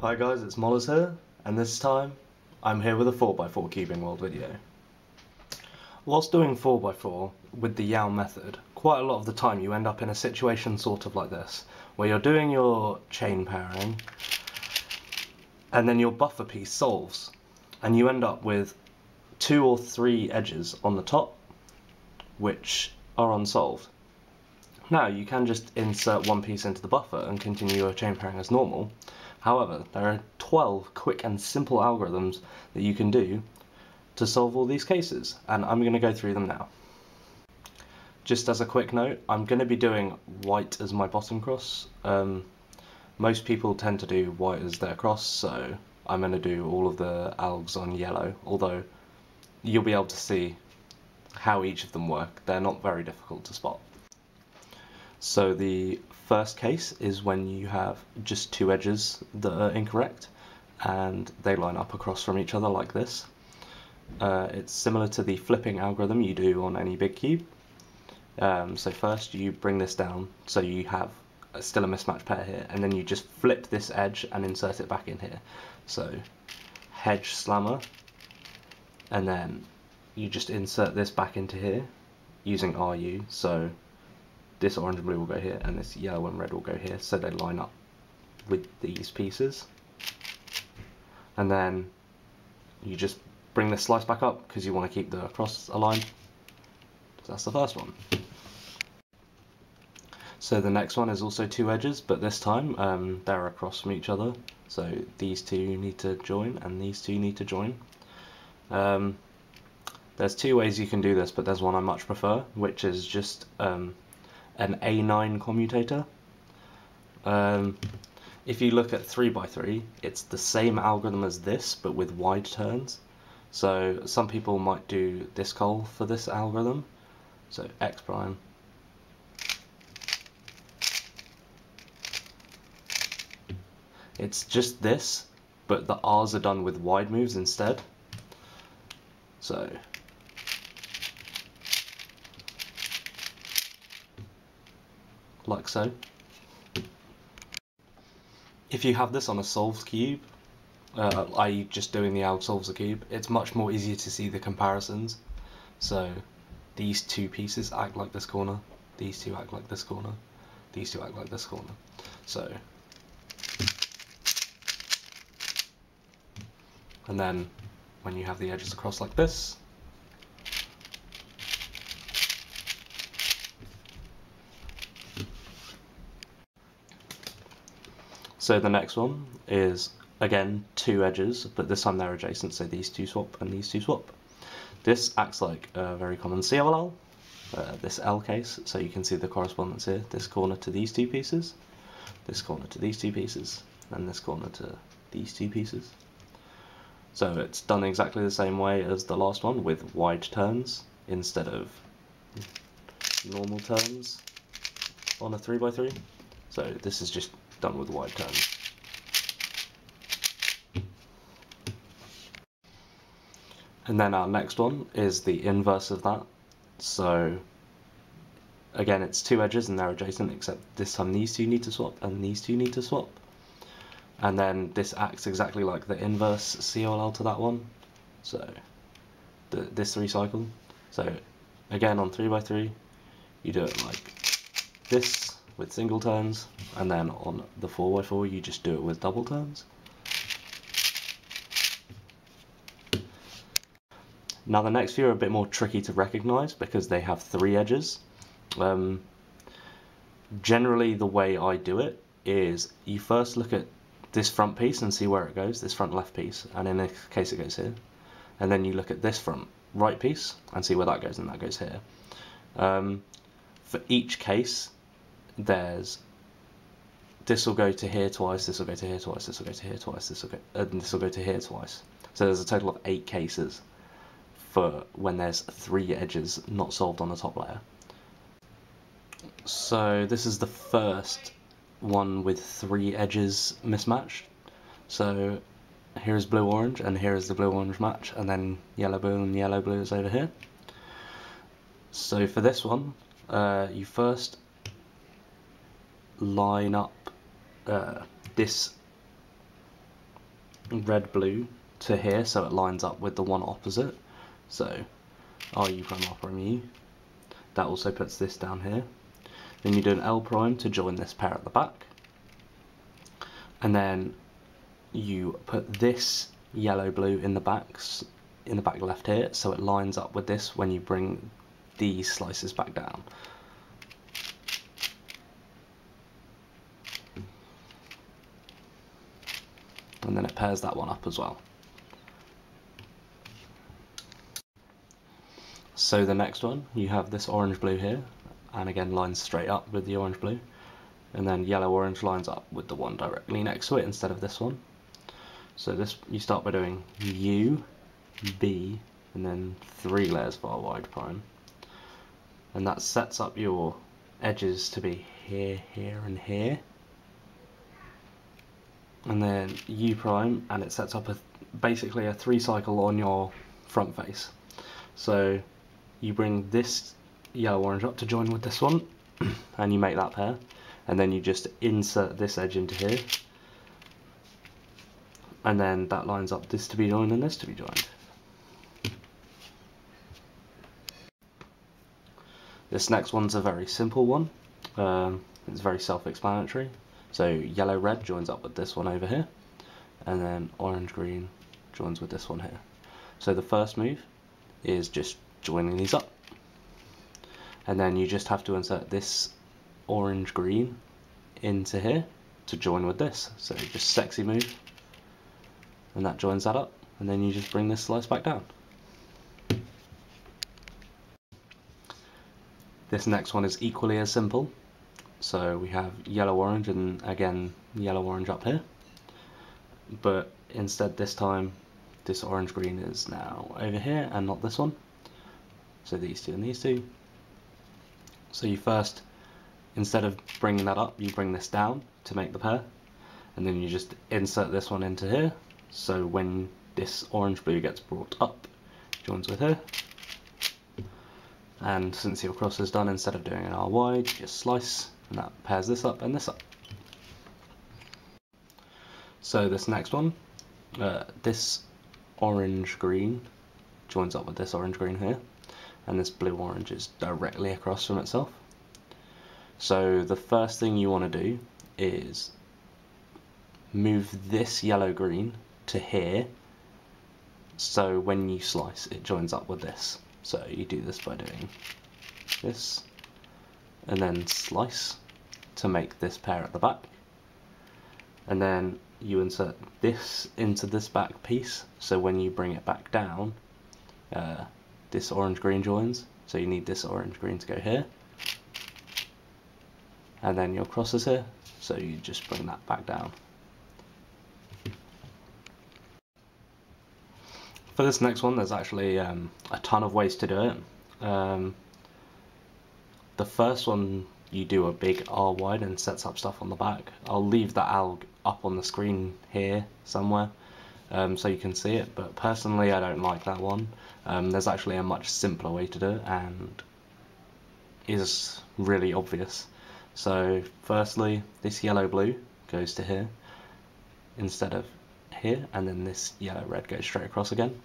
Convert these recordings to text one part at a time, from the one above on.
Hi guys, it's Mollerz here, and this time I'm here with a 4x4 cubing world video. Whilst doing 4x4 with the Yao method, quite a lot of the time you end up in a situation sort of like this, where you're doing your chain pairing, and then your buffer piece solves, and you end up with 2 or 3 edges on the top, which are unsolved. Now you can just insert one piece into the buffer and continue your chain pairing as normal. However, there are 12 quick and simple algorithms that you can do to solve all these cases, and I'm going to go through them now. Just as a quick note, I'm going to be doing white as my bottom cross. Most people tend to do white as their cross, so I'm going to do all of the algs on yellow, although you'll be able to see how each of them work. They're not very difficult to spot. So the first case is when you have just 2 edges that are incorrect and they line up across from each other like this. It's similar to the flipping algorithm you do on any big cube. So first you bring this down so you have still a mismatched pair here, and then you just flip this edge and insert it back in here. So hedge slammer, and then you just insert this back into here using RU. So this orange and blue will go here, and this yellow and red will go here, so they line up with these pieces. And then you just bring this slice back up because you want to keep the cross aligned. So that's the first one. So the next one is also 2 edges, but this time they're across from each other. So these 2 need to join, and these 2 need to join. There's 2 ways you can do this, but there's one I much prefer, which is just an A9 commutator. If you look at 3x3, it's the same algorithm as this, but with wide turns. So some people might do this call for this algorithm. So x prime. It's just this, but the R's are done with wide moves instead. So like so. If you have this on a solved cube, i.e. just doing the alg solves a cube, it's much more easier to see the comparisons. So these 2 pieces act like this corner, these 2 act like this corner, these 2 act like this corner. So, and then when you have the edges across like this, so the next one is, again, 2 edges, but this time they're adjacent, so these 2 swap and these 2 swap. This acts like a very common COLL, this L case, so you can see the correspondence here, this corner to these 2 pieces, this corner to these 2 pieces, and this corner to these 2 pieces. So it's done exactly the same way as the last one, with wide turns instead of normal turns on a 3x3. So this is just done with wide turns. And then our next one is the inverse of that. So again, it's 2 edges and they're adjacent, except this time these 2 need to swap and these 2 need to swap. And then this acts exactly like the inverse COLL to that one. So this recycle. So again, on 3x3, you do it like this with single turns, and then on the 4x4 you just do it with double turns. Now the next few are a bit more tricky to recognise because they have 3 edges. Generally the way I do it is you first look at this front piece and see where it goes, this front left piece, and in this case it goes here. And then you look at this front right piece and see where that goes, and that goes here. For each case, this will go to here twice, this will go to here twice, this will go to here twice, this will go to here twice. So there's a total of 8 cases for when there's 3 edges not solved on the top layer. So this is the first one with 3 edges mismatched. So here is blue orange, and here is the blue orange match, and then yellow blue and yellow blue is over here. So for this one, you first line up this red blue to here so it lines up with the one opposite. So RU prime R prime U. That also puts this down here. Then you do an L prime to join this pair at the back. And then you put this yellow blue in the back left here so it lines up with this when you bring these slices back down. And then it pairs that one up as well. So the next one, you have this orange blue here, and again lines straight up with the orange blue, and then yellow orange lines up with the one directly next to it instead of this one. So this, you start by doing U, B, and then 3 layers of R wide prime, and that sets up your edges to be here, here, and here. And then U prime, and it sets up basically a 3 cycle on your front face. So you bring this yellow orange up to join with this one, and you make that pair, and then you just insert this edge into here, and then that lines up this to be joined and this to be joined. This next one's a very simple one. It's very self-explanatory. So yellow red joins up with this one over here, and then orange green joins with this one here. So the first move is just joining these up, and then you just have to insert this orange green into here to join with this. So just sexy move, and that joins that up, and then you just bring this slice back down. This next one is equally as simple. So we have yellow orange, and again yellow orange up here, but instead this time this orange green is now over here and not this one. So these two and these two. So you first, instead of bringing that up, you bring this down to make the pair, and then you just insert this one into here, so when this orange blue gets brought up, it joins with here. And since your cross is done, instead of doing an R wide, you just slice, and that pairs this up and this up. So this next one, this orange green joins up with this orange green here, and this blue orange is directly across from itself. So the first thing you want to do is move this yellow green to here, so when you slice it joins up with this. So you do this by doing this, and then slice to make this pair at the back, and then you insert this into this back piece, so when you bring it back down, this orange green joins, so you need this orange green to go here, and then your cross is here, so you just bring that back down. For this next one, there's actually a ton of ways to do it. The first one, you do a big R wide and sets up stuff on the back. I'll leave that alg up on the screen here somewhere so you can see it, but personally I don't like that one. There's actually a much simpler way to do it, and is really obvious. So firstly, this yellow blue goes to here instead of here, and then this yellow red goes straight across again,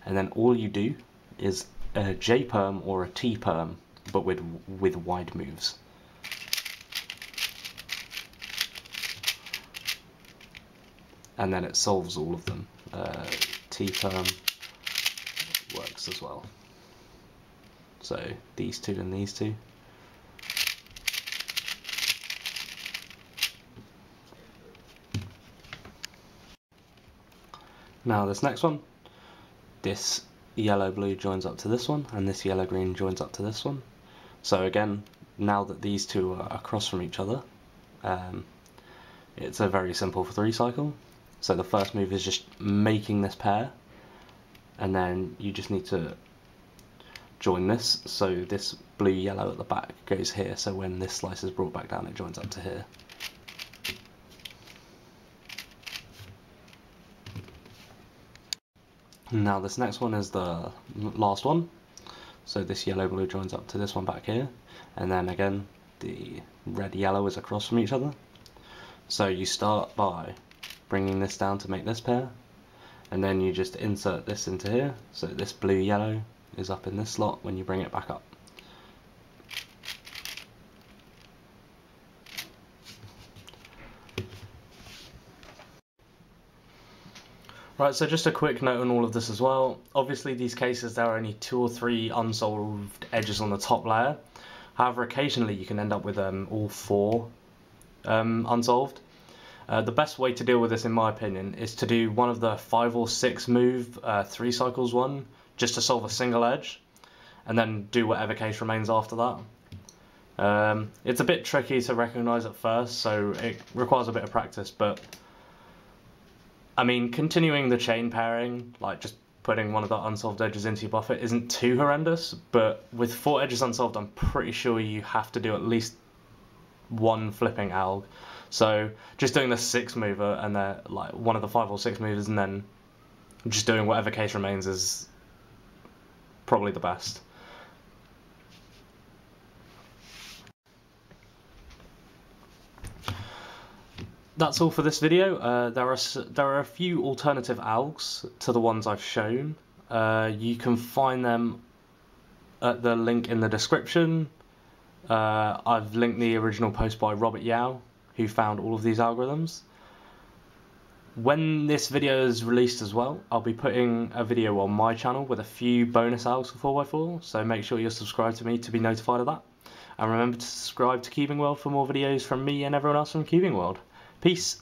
and then all you do is a J perm or a T perm, but with wide moves. And then it solves all of them. T perm works as well. So these two and these two. Now this next one, this yellow blue joins up to this one, and this yellow green joins up to this one. So again, now that these two are across from each other, it's a very simple 3 cycle. So the first move is just making this pair, and then you just need to join this, so this blue yellow at the back goes here, so when this slice is brought back down it joins up to here. Now this next one is the last one, so this yellow blue joins up to this one back here, and then again the red yellow is across from each other. So you start by bringing this down to make this pair, and then you just insert this into here, so this blue yellow is up in this slot when you bring it back up. Right, so just a quick note on all of this as well. Obviously these cases, there are only 2 or 3 unsolved edges on the top layer. However, occasionally you can end up with all 4 unsolved. The best way to deal with this, in my opinion, is to do one of the 5 or 6 move 3 cycles one, just to solve a single edge, and then do whatever case remains after that. It's a bit tricky to recognise at first, so it requires a bit of practice, but I mean, continuing the chain pairing, like just putting one of the unsolved edges into your buffer, isn't too horrendous, but with 4 edges unsolved, I'm pretty sure you have to do at least 1 flipping alg. So just doing the 6 mover and then like one of the 5 or 6 movers, and then just doing whatever case remains is probably the best. That's all for this video. There are a few alternative algs to the ones I've shown. You can find them at the link in the description. I've linked the original post by Robert Yao, who found all of these algorithms. When this video is released as well, I'll be putting a video on my channel with a few bonus algs for 4x4, so make sure you're subscribed to me to be notified of that. And remember to subscribe to Cubing World for more videos from me and everyone else from Cubing World. Peace.